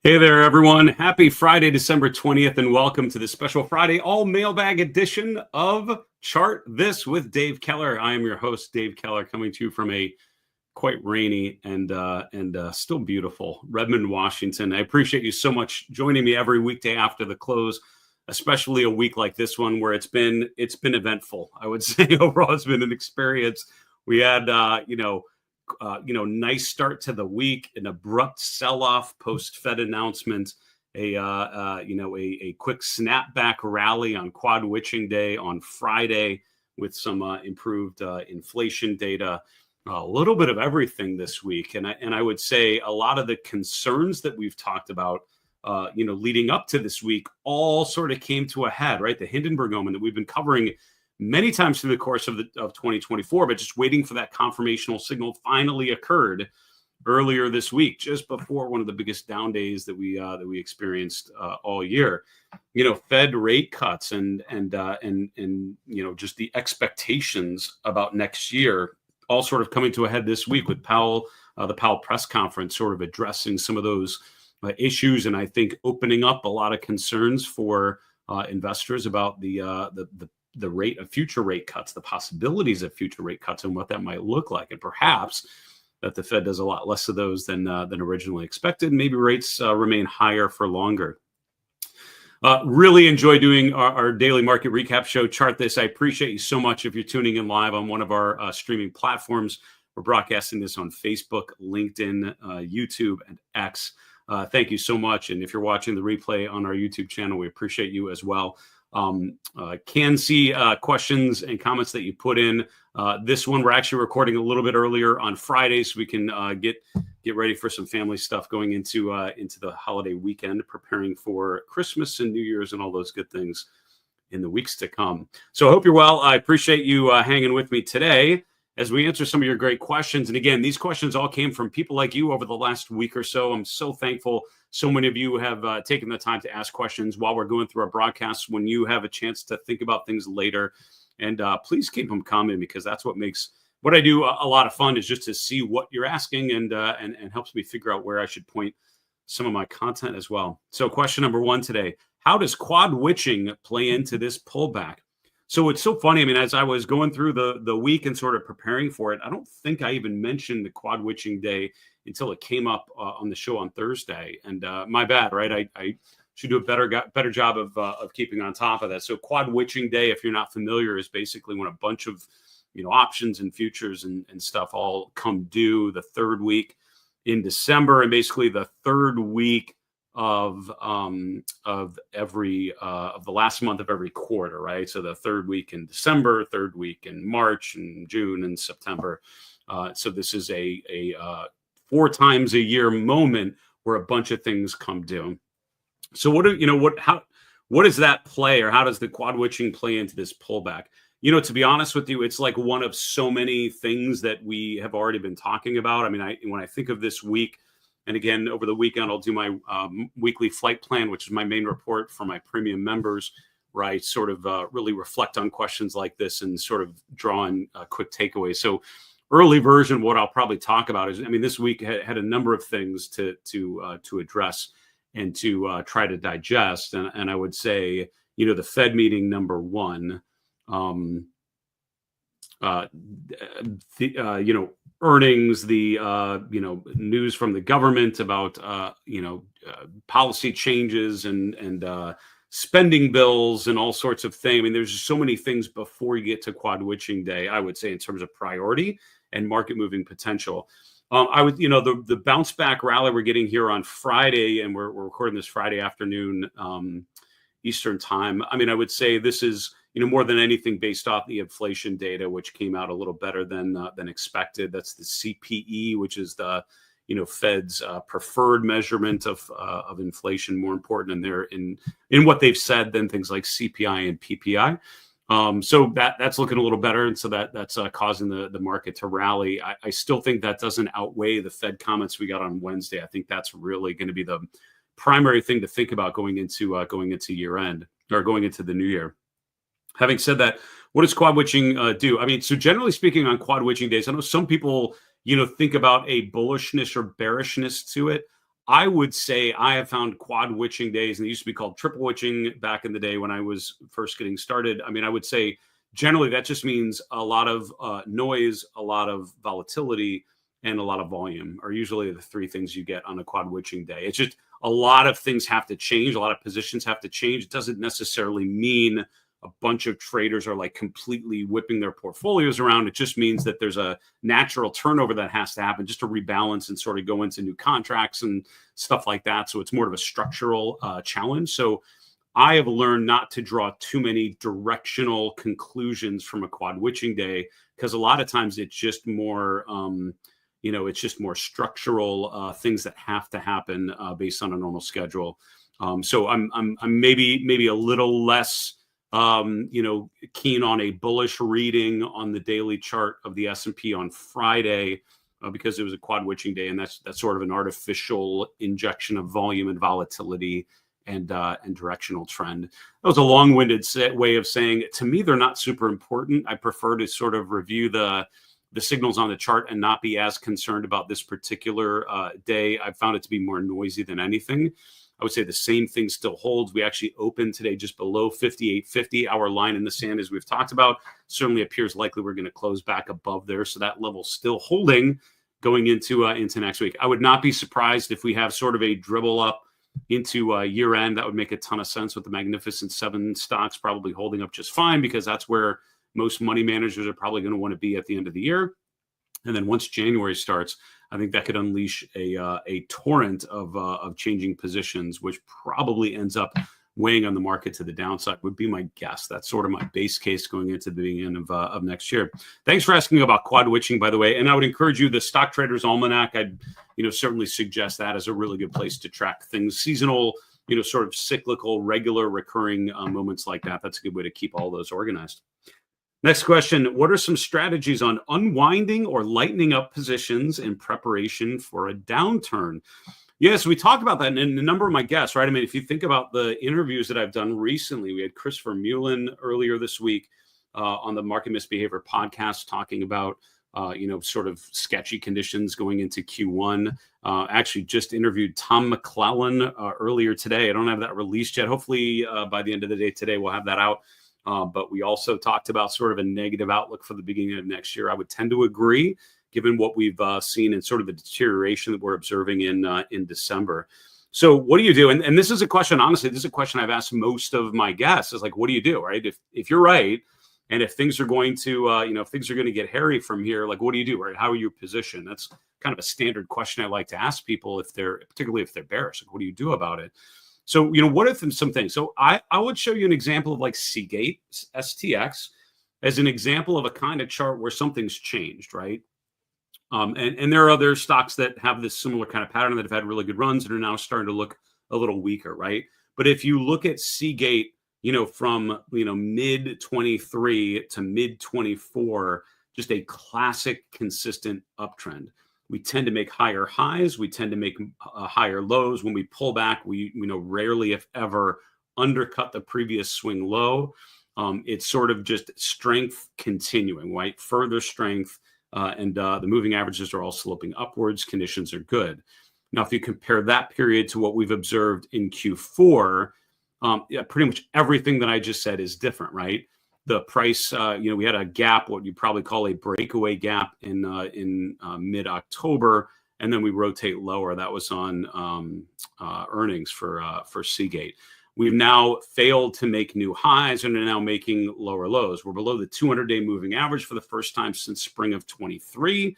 Hey there, everyone. Happy Friday, December 20th, and welcome to the special Friday all-mailbag edition of Chart This with Dave Keller. I am your host, Dave Keller, coming to you from a quite rainy and still beautiful Redmond, Washington. I appreciate you so much joining me every weekday after the close, especially a week like this one where it's been eventful. I would say overall it's been an experience. We had nice start to the week, an abrupt sell-off post-Fed announcement, a quick snapback rally on quad witching day on Friday with some improved inflation data. A little bit of everything this week, and I would say a lot of the concerns that we've talked about, leading up to this week, all sort of came to a head. Right, the Hindenburg moment that we've been covering many times through the course of 2024, but just waiting for that confirmational signal finally occurred earlier this week, just before one of the biggest down days that we experienced all year. Fed rate cuts and just the expectations about next year all sort of coming to a head this week with Powell, the Powell press conference, sort of addressing some of those issues, and I think opening up a lot of concerns for investors about the rate of future rate cuts, the possibilities of future rate cuts, and what that might look like, and perhaps that the Fed does a lot less of those than originally expected. Maybe rates remain higher for longer. Really enjoy doing our daily market recap show, Chart This. I appreciate you so much if you're tuning in live on one of our streaming platforms. We're broadcasting this on Facebook, LinkedIn, YouTube, and X. Thank you so much. And if you're watching the replay on our YouTube channel, we appreciate you as well. Can see questions and comments that you put in. This one we're actually recording a little bit earlier on Friday, so we can get ready for some family stuff going into the holiday weekend, preparing for Christmas and New Year's and all those good things in the weeks to come. So I hope you're well. I appreciate you hanging with me today as we answer some of your great questions. And again, these questions all came from people like you over the last week or so. I'm so thankful. So many of you have taken the time to ask questions while we're going through our broadcasts, when you have a chance to think about things later. And please keep them coming, because that's what makes what I do a lot of fun, is just to see what you're asking, and helps me figure out where I should point some of my content as well. So question number one today: how does quad witching play into this pullback? So it's so funny. I mean, as I was going through the week and sort of preparing for it, I don't think I even mentioned the quad witching day until it came up on the show on Thursday. And my bad, right? I should do a better job of keeping on top of that. So quad witching day, if you're not familiar, is basically when a bunch of options and futures and stuff all come due the third week in December, and basically the third week of every of the last month of every quarter, right? So the third week in December, third week in March and June and September. So this is a 4 times a year moment where a bunch of things come due. So what does that play, or how does the quad witching play into this pullback? To be honest with you, it's like one of so many things that we have already been talking about. I mean, when I think of this week, and again, over the weekend, I'll do my weekly flight plan, which is my main report for my premium members, where I sort of really reflect on questions like this and sort of draw in quick takeaways. So early version, what I'll probably talk about is, I mean, this week had a number of things to address and to try to digest. And I would say, the Fed meeting number one, earnings, the news from the government about policy changes and spending bills and all sorts of things. I mean, there's just so many things before you get to quad witching day, I would say, in terms of priority and market moving potential. The bounce back rally we're getting here on Friday, and we're recording this Friday afternoon Eastern time. I mean, I would say this is more than anything based off the inflation data, which came out a little better than expected. That's the CPE, which is the Fed's preferred measurement of inflation, more important in what they've said than things like CPI and PPI. So that's looking a little better, and so that's causing the market to rally. I still think that doesn't outweigh the Fed comments we got on Wednesday. I think that's really going to be the primary thing to think about going into year end, or going into the new year. Having said that, what does quad witching do? I mean, so generally speaking, on quad witching days, I know some people think about a bullishness or bearishness to it. I would say I have found quad witching days, and they used to be called triple witching back in the day when I was first getting started. I mean, I would say generally that just means a lot of noise, a lot of volatility, and a lot of volume are usually the three things you get on a quad witching day. It's just a lot of things have to change. A lot of positions have to change. It doesn't necessarily mean a bunch of traders are like completely whipping their portfolios around. It just means that there's a natural turnover that has to happen just to rebalance and sort of go into new contracts and stuff like that. So it's more of a structural challenge. So I have learned not to draw too many directional conclusions from a quad witching day, because a lot of times it's just more, it's just more structural things that have to happen based on a normal schedule. So I'm maybe a little less keen on a bullish reading on the daily chart of the S&P on Friday because it was a quad witching day, and that's sort of an artificial injection of volume and volatility and directional trend. That was a long-winded way of saying, to me, they're not super important. I prefer to sort of review the signals on the chart and not be as concerned about this particular day. I found it to be more noisy than anything. I would say the same thing still holds. We actually opened today just below 58.50. Our line in the sand, as we've talked about, certainly appears likely we're going to close back above there. So that level still holding going into next week. I would not be surprised if we have sort of a dribble up into year end. That would make a ton of sense with the Magnificent Seven stocks probably holding up just fine, because that's where most money managers are probably going to want to be at the end of the year. And then once January starts, I think that could unleash a torrent of changing positions, which probably ends up weighing on the market to the downside, would be my guess. That's sort of my base case going into the beginning of next year. Thanks for asking about quad witching, by the way. And I would encourage you, the Stock Traders Almanac, I'd certainly suggest that as a really good place to track things seasonal, sort of cyclical, regular, recurring moments like that. That's a good way to keep all those organized. Next question. What are some strategies on unwinding or lightening up positions in preparation for a downturn? Yes, we talked about that in a number of my guests, right? I mean, if you think about the interviews that I've done recently, we had Christopher Mullen earlier this week on the Market Misbehavior podcast talking about, sort of sketchy conditions going into Q1. Actually just interviewed Tom McClellan earlier today. I don't have that released yet. Hopefully by the end of the day today, we'll have that out. But we also talked about sort of a negative outlook for the beginning of next year. I would tend to agree, given what we've seen and sort of the deterioration that we're observing in December. So what do you do? And this is a question, honestly, this is a question I've asked most of my guests, is like, what do you do, right? If you're right, and if things are going to, if things are going to get hairy from here, like, what do you do, right? How are you positioned? That's kind of a standard question I like to ask people particularly if they're bearish. Like, what do you do about it? So, what are some things? So I would show you an example of like Seagate, STX, as an example of a kind of chart where something's changed, right? And there are other stocks that have this similar kind of pattern that have had really good runs and are now starting to look a little weaker, right? But if you look at Seagate, from, mid 23 to mid 24, just a classic consistent uptrend. We tend to make higher highs. We tend to make higher lows. When we pull back, we rarely, if ever, undercut the previous swing low. It's sort of just strength continuing, right? Further strength, and the moving averages are all sloping upwards. Conditions are good. Now, if you compare that period to what we've observed in Q4, pretty much everything that I just said is different, right? The price, we had a gap, what you probably call a breakaway gap in mid-October, and then we rotate lower. That was on earnings for Seagate. We've now failed to make new highs and are now making lower lows. We're below the 200-day moving average for the first time since spring of 23.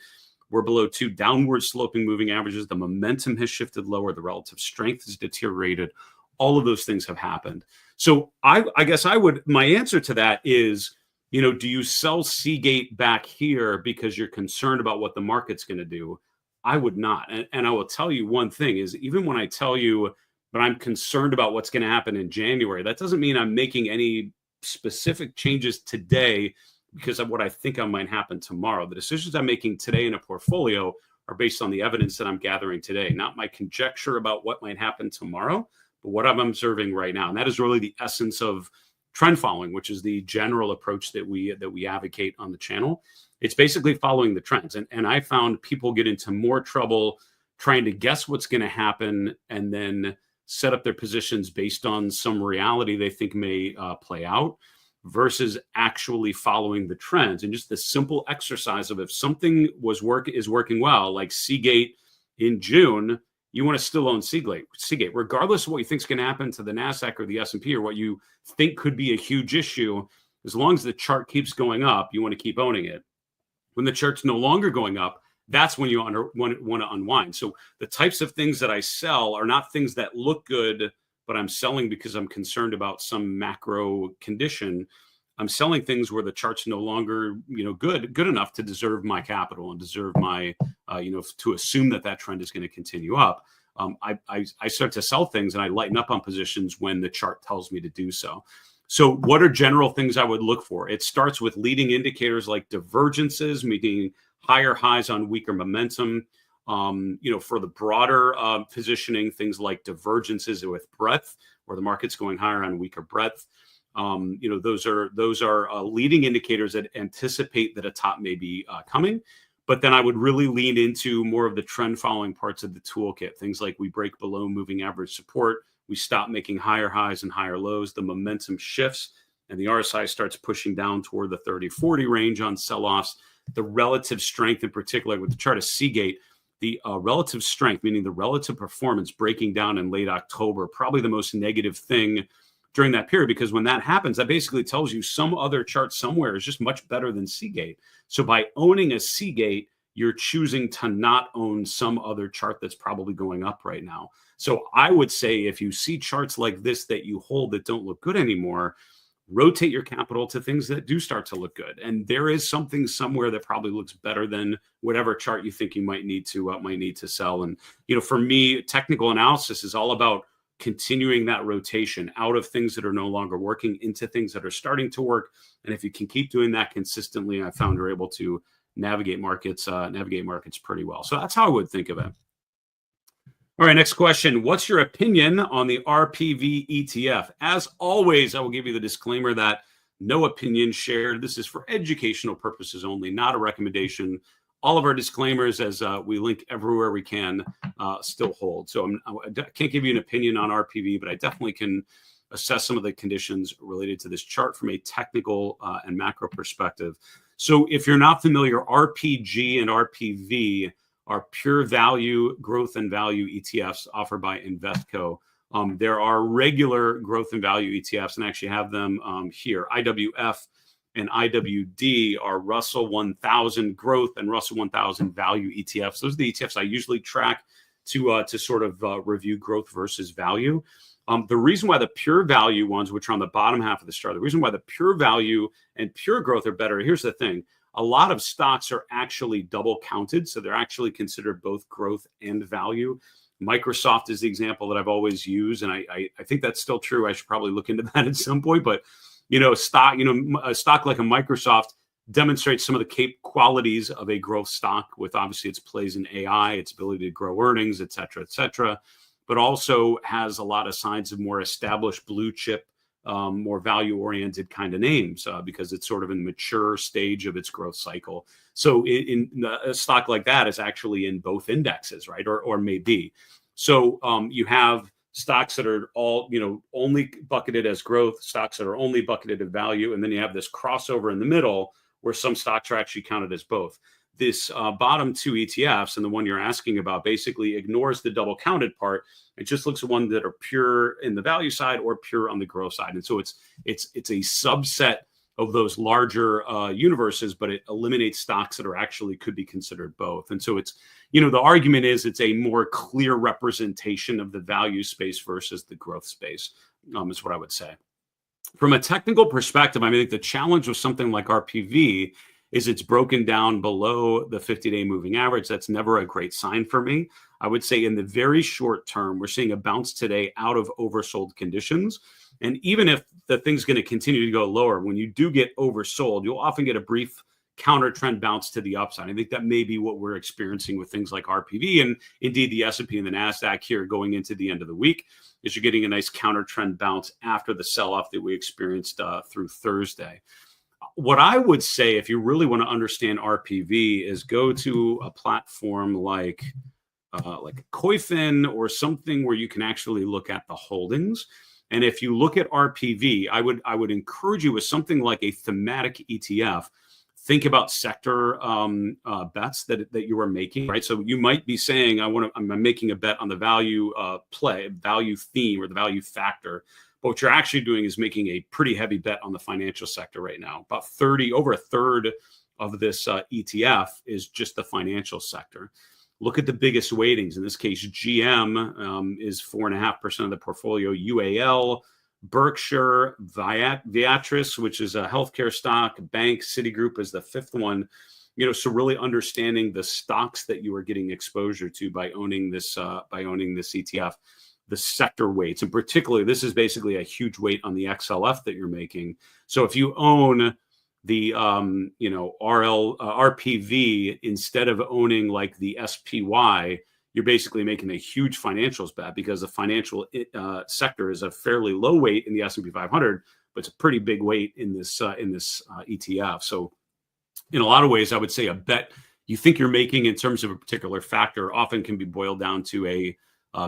We're below two downward sloping moving averages. The momentum has shifted lower. The relative strength has deteriorated. All of those things have happened. So I guess my answer to that is, do you sell Seagate back here because you're concerned about what the market's going to do? I would not. And I will tell you one thing is, even when I tell you, but I'm concerned about what's going to happen in January, that doesn't mean I'm making any specific changes today because of what I think might happen tomorrow. The decisions I'm making today in a portfolio are based on the evidence that I'm gathering today, not my conjecture about what might happen tomorrow, but what I'm observing right now. And that is really the essence of trend following, which is the general approach that we advocate on the channel. It's basically following the trends. And I found people get into more trouble trying to guess what's going to happen and then set up their positions based on some reality they think may play out, versus actually following the trends. And just the simple exercise of, if something is working well, like Seagate in June, you want to still own Seagate, regardless of what you think is going to happen to the Nasdaq or the S&P, or what you think could be a huge issue. As long as the chart keeps going up, you want to keep owning it. When the chart's no longer going up, that's when you want to unwind. So the types of things that I sell are not things that look good, but I'm selling because I'm concerned about some macro condition. I'm selling things where the chart's no longer, good enough to deserve my capital and deserve my, to assume that trend is going to continue up. I start to sell things and I lighten up on positions when the chart tells me to do so. So what are general things I would look for? It starts with leading indicators like divergences, meaning higher highs on weaker momentum. For the broader positioning, things like divergences with breadth, where the market's going higher on weaker breadth. Those are leading indicators that anticipate that a top may be coming. But then I would really lean into more of the trend following parts of the toolkit. Things like we break below moving average support, we stop making higher highs and higher lows, the momentum shifts, and the RSI starts pushing down toward the 30-40 range on sell-offs. The relative strength, in particular with the chart of Seagate, the relative strength, meaning the relative performance, breaking down in late October, probably the most negative thing during that period, because when that happens, that basically tells you some other chart somewhere is just much better than Seagate. So by owning a Seagate, you're choosing to not own some other chart that's probably going up right now. So I would say, if you see charts like this that you hold that don't look good anymore, rotate your capital to things that do start to look good. And there is something somewhere that probably looks better than whatever chart you think you might need to sell. And, for me, technical analysis is all about continuing that rotation out of things that are no longer working into things that are starting to work. And if you can keep doing that consistently, I found you're able to navigate markets pretty well. So that's how I would think of it. All right, next question. What's your opinion on the RPV ETF? As always, I will give you the disclaimer that no opinion shared. This is for educational purposes only, not a recommendation. All of our disclaimers, as we link everywhere we can, still hold. So I can't give you an opinion on RPV, but I definitely can assess some of the conditions related to this chart from a technical and macro perspective. So if you're not familiar, RPG and RPV are pure value, growth and value ETFs offered by Invesco. There are regular growth and value ETFs, and I actually have them here. IWF and IWD are Russell 1000 growth and Russell 1000 value ETFs. Those are the ETFs I usually track to sort of review growth versus value. The reason why the pure value ones, which are on the bottom half of the chart, the reason why the pure value and pure growth are better, here's the thing. A lot of stocks are actually double counted, so they're actually considered both growth and value. Microsoft is the example that I've always used, and I think that's still true. I should probably look into that at some point. But a stock like a Microsoft demonstrates some of the qualities of a growth stock, with obviously its plays in AI, its ability to grow earnings, et cetera, but also has a lot of signs of more established blue chip, more value-oriented kind of names because it's sort of in the mature stage of its growth cycle. So in a stock like that is actually in both indexes, right? Or may be. So you have stocks that are all, only bucketed as growth, stocks that are only bucketed as value, and then you have this crossover in the middle where some stocks are actually counted as both. This bottom two ETFs, and the one you're asking about, basically ignores the double counted part. It just looks at one that are pure in the value side or pure on the growth side. And so it's a subset of those larger universes, but it eliminates stocks that are actually could be considered both. And so it's, the argument is it's a more clear representation of the value space versus the growth space, is what I would say. From a technical perspective, I think the challenge with something like RPV is it's broken down below the 50-day moving average. That's never a great sign for me. I would say in the very short term, we're seeing a bounce today out of oversold conditions. And even if the thing's going to continue to go lower, when you do get oversold, you'll often get a brief counter trend bounce to the upside. I think that may be what we're experiencing with things like RPV and indeed the S&P and the Nasdaq here going into the end of the week, is you're getting a nice counter trend bounce after the sell-off that we experienced through Thursday. What I would say, if you really want to understand RPV, is go to a platform like like a Koifin or something where you can actually look at the holdings. And if you look at RPV, I would encourage you with something like a thematic ETF. Think about sector bets that you are making, right? So you might be saying, I'm making a bet on the value value theme or the value factor. But what you're actually doing is making a pretty heavy bet on the financial sector right now. About over a third of this ETF is just the financial sector. Look at the biggest weightings. In this case, GM is 4.5% of the portfolio. UAL, Berkshire, Viatris, which is a healthcare stock, bank, Citigroup is the fifth one. So really understanding the stocks that you are getting exposure to by owning this ETF, the sector weights, and particularly this is basically a huge weight on the XLF that you're making. So if you own the RPV instead of owning like the SPY, you're basically making a huge financials bet, because the financial sector is a fairly low weight in the S&P 500, but it's a pretty big weight in this ETF. So in a lot of ways, I would say a bet you think you're making in terms of a particular factor often can be boiled down to a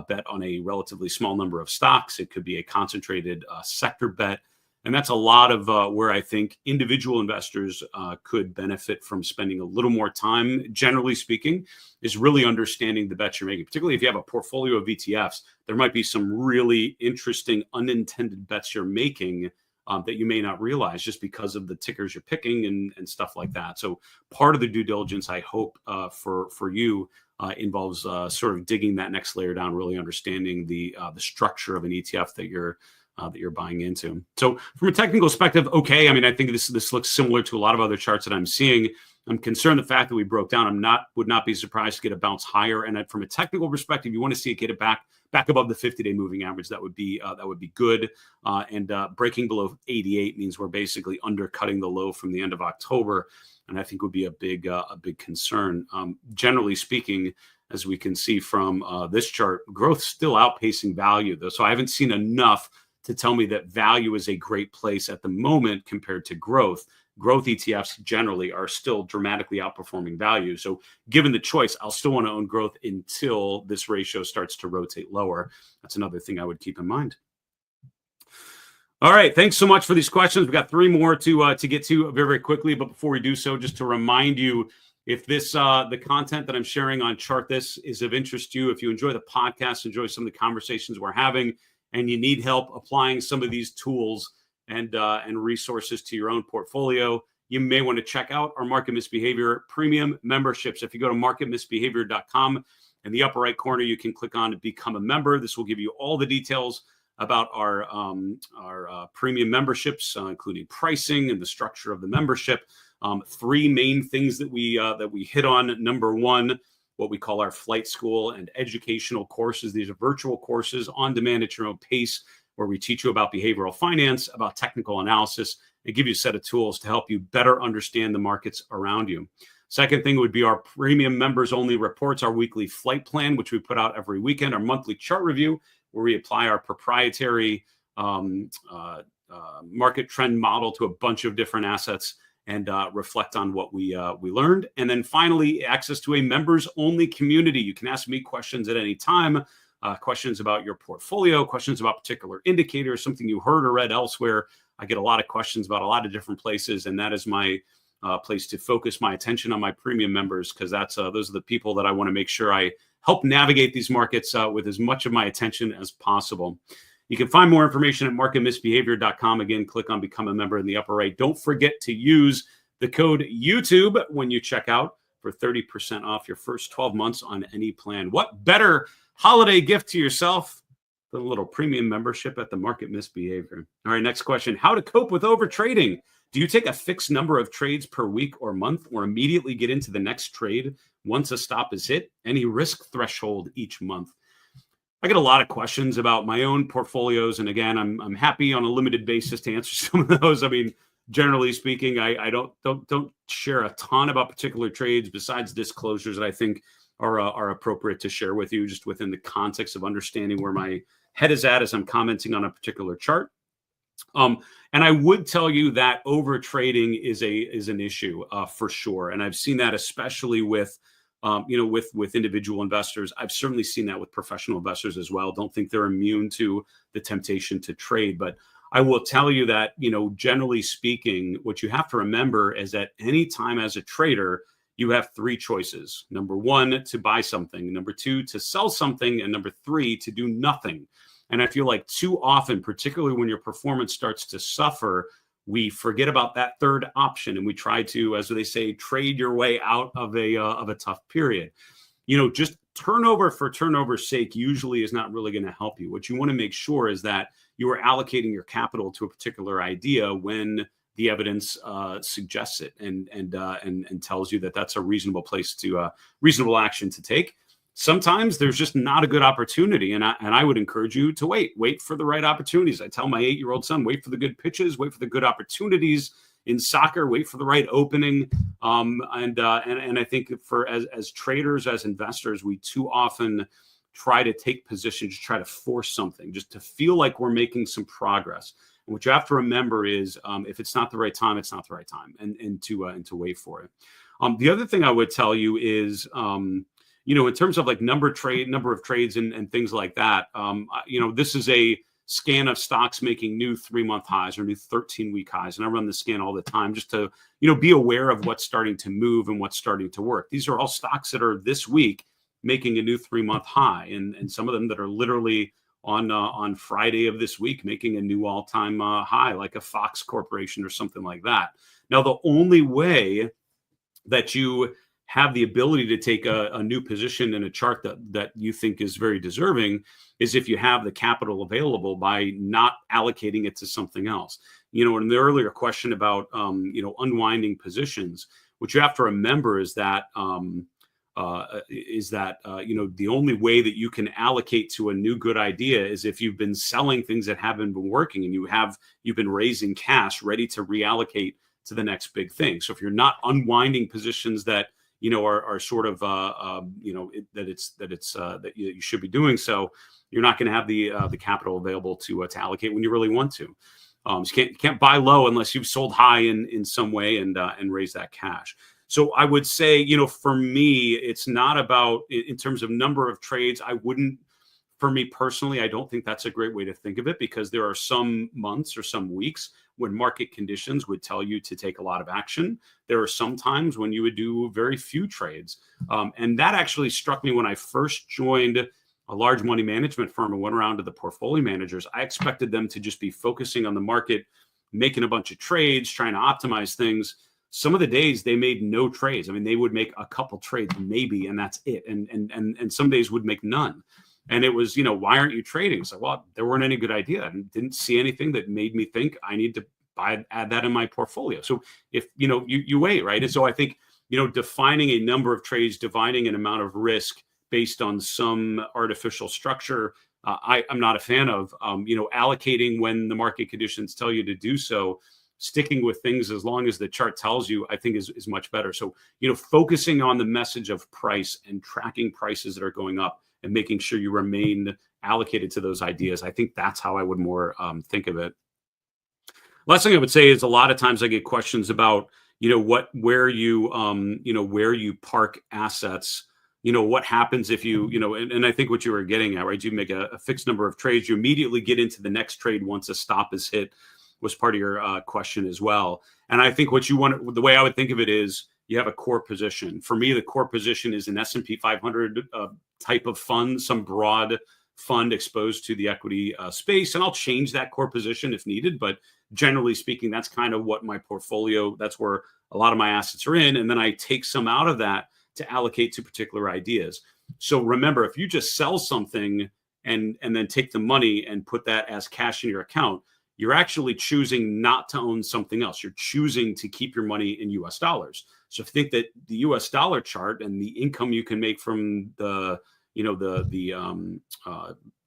bet on a relatively small number of stocks. It could be a concentrated sector bet. And that's a lot of where I think individual investors could benefit from spending a little more time, generally speaking, is really understanding the bets you're making. Particularly if you have a portfolio of ETFs, there might be some really interesting unintended bets you're making that you may not realize just because of the tickers you're picking and stuff like that. So part of the due diligence, I hope, for you involves sort of digging that next layer down, really understanding the structure of an ETF that you're buying into. So from a technical perspective, okay. I mean, I think this looks similar to a lot of other charts that I'm seeing. I'm concerned the fact that we broke down. Would not be surprised to get a bounce higher. And from a technical perspective, you want to see it get it back above the 50-day moving average. That would be good. And breaking below 88 means we're basically undercutting the low from the end of October, and I think would be a big concern. Generally speaking, as we can see from this chart, growth still outpacing value, though. So I haven't seen enough to tell me that value is a great place at the moment compared to growth. Growth ETFs generally are still dramatically outperforming value. So given the choice, I'll still want to own growth until this ratio starts to rotate lower. That's another thing I would keep in mind. All right, thanks so much for these questions. We've got three more to get to very, very quickly. But before we do so, just to remind you, if the content that I'm sharing on Chart This is of interest to you, if you enjoy the podcast, enjoy some of the conversations we're having, and you need help applying some of these tools and resources to your own portfolio, you may want to check out our Market Misbehavior premium memberships. If you go to marketmisbehavior.com, in the upper right corner, you can click on to become a member. This will give you all the details about our premium memberships, including pricing and the structure of the membership. Three main things that we hit on. Number one, what we call our flight school and educational courses. These are virtual courses on demand at your own pace, where we teach you about behavioral finance, about technical analysis, and give you a set of tools to help you better understand the markets around you. Second thing would be our premium members only reports, our weekly flight plan, which we put out every weekend, our monthly chart review, where we apply our proprietary market trend model to a bunch of different assets and reflect on what we learned. And then finally, access to a members-only community. You can ask me questions at any time, questions about your portfolio, questions about particular indicators, something you heard or read elsewhere. I get a lot of questions about a lot of different places, and that is my place to focus my attention on my premium members, because those are the people that I want to make sure I help navigate these markets with as much of my attention as possible. You can find more information at marketmisbehavior.com. Again, click on Become a Member in the upper right. Don't forget to use the code YouTube when you check out for 30% off your first 12 months on any plan. What better holiday gift to yourself than a little premium membership at the Market Misbehavior? All right, next question. How to cope with overtrading. Do you take a fixed number of trades per week or month, or immediately get into the next trade once a stop is hit? Any risk threshold each month? I get a lot of questions about my own portfolios, and again, I'm happy on a limited basis to answer some of those. I mean, generally speaking, I don't share a ton about particular trades besides disclosures that I think are appropriate to share with you, just within the context of understanding where my head is at as I'm commenting on a particular chart. And I would tell you that over trading is an issue for sure, and I've seen that especially with with individual investors. I've certainly seen that with professional investors as well. Don't think they're immune to the temptation to trade. But I will tell you that, generally speaking, what you have to remember is that any time as a trader, you have three choices. Number one, to buy something. Number two, to sell something. And number three, to do nothing. And I feel like too often, particularly when your performance starts to suffer, we forget about that third option, and we try to, as they say, trade your way out of a tough period. Just turnover for turnover's sake usually is not really going to help you. What you want to make sure is that you are allocating your capital to a particular idea when the evidence suggests it and tells you that that's a reasonable place to reasonable action to take. Sometimes there's just not a good opportunity, and I would encourage you to wait for the right opportunities. I tell my 8-year-old son, wait for the good pitches, wait for the good opportunities in soccer, wait for the right opening. And I think as traders, as investors, we too often try to take positions, to try to force something, just to feel like we're making some progress. And what you have to remember is, if it's not the right time, it's not the right time, and to wait for it. The other thing I would tell you is, in terms of like number of trades and things like that, this is a scan of stocks making new 3-month highs or new 13-week highs. And I run the scan all the time just to, be aware of what's starting to move and what's starting to work. These are all stocks that are this week making a new 3-month high. And some of them that are literally on Friday of this week making a new all-time high, like a Fox Corporation or something like that. Now, the only way that you have the ability to take a new position in a chart that you think is very deserving is if you have the capital available by not allocating it to something else. In the earlier question about, unwinding positions, what you have to remember is that, the only way that you can allocate to a new good idea is if you've been selling things that haven't been working and you've been raising cash ready to reallocate to the next big thing. So if you're not unwinding positions that are sort of that you should be doing so, you're not going to have the capital available to allocate when you really want to. You can't buy low unless you've sold high in some way and raise that cash. So I would say, for me, it's not about in terms of number of trades. For me personally, I don't think that's a great way to think of it, because there are some months or some weeks when market conditions would tell you to take a lot of action. There are some times when you would do very few trades. And that actually struck me when I first joined a large money management firm and went around to the portfolio managers. I expected them to just be focusing on the market, making a bunch of trades, trying to optimize things. Some of the days they made no trades. I mean, they would make a couple trades maybe, and that's it. And some days would make none. And it was, why aren't you trading? So, well, there weren't any good idea. I didn't see anything that made me think I need to add that in my portfolio. So if, you wait, right? And so I think, defining a number of trades, dividing an amount of risk based on some artificial structure, I'm not a fan of, allocating when the market conditions tell you to do so. Sticking with things as long as the chart tells you, I think is much better. So, focusing on the message of price and tracking prices that are going up and making sure you remain allocated to those ideas. I think that's how I would more think of it. Last thing I would say is a lot of times I get questions about, where you park assets. What happens if you, and I think what you were getting at, right? You make a fixed number of trades, you immediately get into the next trade once a stop is hit, was part of your question as well. And I think what you want, the way I would think of it is, you have a core position. For me, the core position is an S&P 500 type of fund, some broad fund exposed to the equity space. And I'll change that core position if needed. But generally speaking, that's kind of what my portfolio, that's where a lot of my assets are in. And then I take some out of that to allocate to particular ideas. So remember, if you just sell something and then take the money and put that as cash in your account, you're actually choosing not to own something else. You're choosing to keep your money in US dollars. So if you think that the US dollar chart and the income you can make from the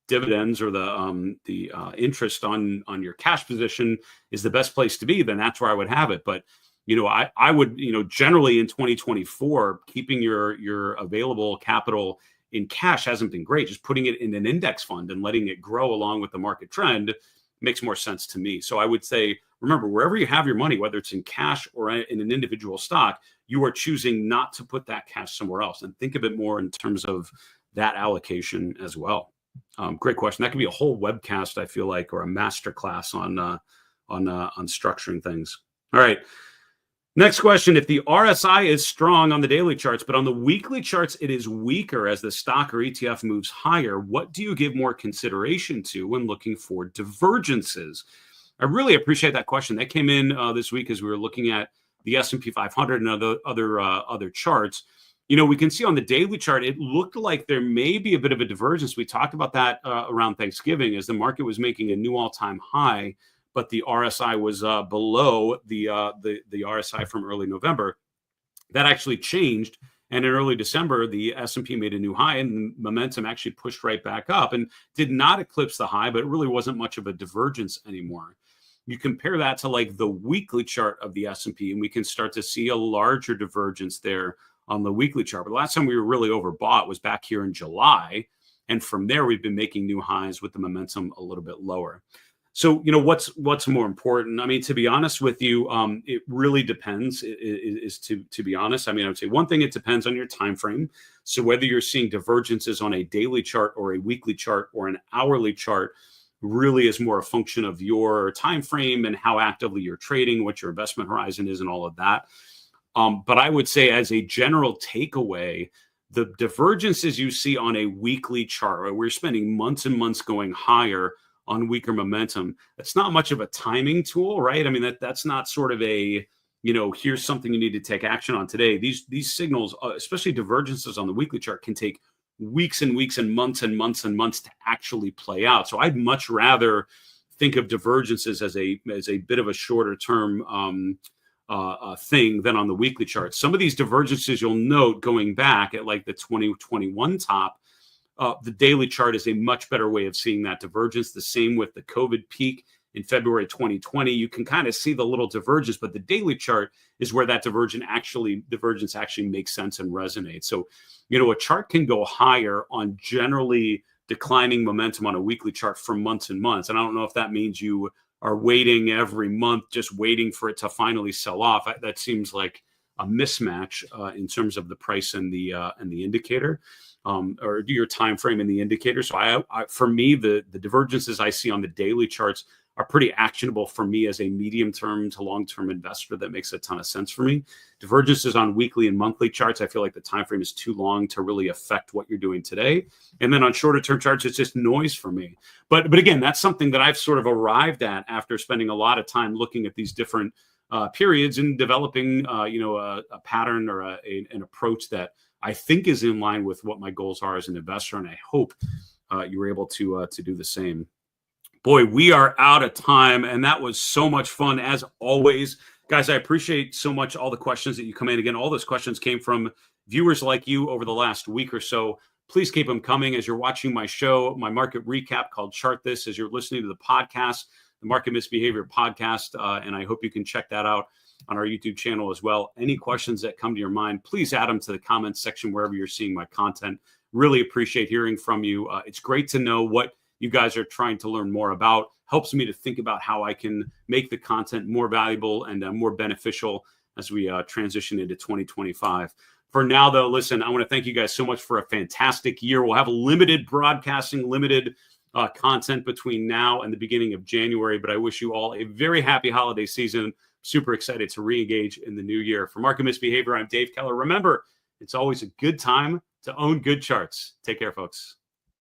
dividends or the interest on your cash position is the best place to be, then that's where I would have it. But I would, generally in 2024, keeping your available capital in cash hasn't been great. Just putting it in an index fund and letting it grow along with the market trend makes more sense to me. So I would say, remember, wherever you have your money, whether it's in cash or in an individual stock, you are choosing not to put that cash somewhere else. And think of it more in terms of that allocation as well. Great question. That could be a whole webcast, I feel like, or a master class on structuring things. All right. Next question. If the RSI is strong on the daily charts, but on the weekly charts, it is weaker as the stock or ETF moves higher, what do you give more consideration to when looking for divergences? I really appreciate that question. That came in this week as we were looking at the S&P 500 and other charts. We can see on the daily chart, it looked like there may be a bit of a divergence. We talked about that around Thanksgiving as the market was making a new all-time high, but the RSI was below the RSI from early November. That actually changed. And in early December, the S&P made a new high, and momentum actually pushed right back up and did not eclipse the high, but it really wasn't much of a divergence anymore. You compare that to like the weekly chart of the S&P, and we can start to see a larger divergence there on the weekly chart. But the last time we were really overbought was back here in July. And from there, we've been making new highs with the momentum a little bit lower. So, what's more important? I mean, to be honest with you, it really depends. To be honest, I mean, I would say one thing, it depends on your time frame. So whether you're seeing divergences on a daily chart or a weekly chart or an hourly chart really is more a function of your time frame and how actively you're trading, what your investment horizon is, and all of that. But I would say, as a general takeaway, the divergences you see on a weekly chart, where we're spending months and months going higher on weaker momentum, that's not much of a timing tool, right? I mean, that's not sort of a, here's something you need to take action on today. These signals, especially divergences on the weekly chart, can take weeks and weeks and months and months and months to actually play out. So I'd much rather think of divergences as a bit of a shorter term thing than on the weekly chart. Some of these divergences you'll note going back at like the 2021 top, the daily chart is a much better way of seeing that divergence. The same with the COVID peak in February 2020. You can kind of see the little divergence, but the daily chart is where that divergence actually makes sense and resonates. So, a chart can go higher on generally declining momentum on a weekly chart for months and months. And I don't know if that means you are waiting every month, just waiting for it to finally sell off. That seems like a mismatch in terms of the price and the indicator, or your time frame and the indicator. So for me, the divergences I see on the daily charts are pretty actionable for me as a medium-term to long-term investor. That makes a ton of sense for me. Divergences on weekly and monthly charts, I feel like the time frame is too long to really affect what you're doing today. And then on shorter-term charts, it's just noise for me. But again, that's something that I've sort of arrived at after spending a lot of time looking at these different periods and developing, a pattern or an approach that I think is in line with what my goals are as an investor. And I hope you were able to do the same. Boy, we are out of time, and that was so much fun as always. Guys, I appreciate so much all the questions that you come in. Again, all those questions came from viewers like you over the last week or so. Please keep them coming as you're watching my show, my market recap called Chart This, as you're listening to the podcast, the Market Misbehavior podcast, and I hope you can check that out on our YouTube channel as well. Any questions that come to your mind, please add them to the comments section wherever you're seeing my content. Really appreciate hearing from you. It's great to know what you guys are trying to learn more about. Helps me to think about how I can make the content more valuable and more beneficial as we transition into 2025. For now, though, listen, I want to thank you guys so much for a fantastic year. We'll have limited broadcasting, limited content between now and the beginning of January, but I wish you all a very happy holiday season. Super excited to re-engage in the new year. For Market Misbehavior, I'm Dave Keller. Remember, it's always a good time to own good charts. Take care, folks.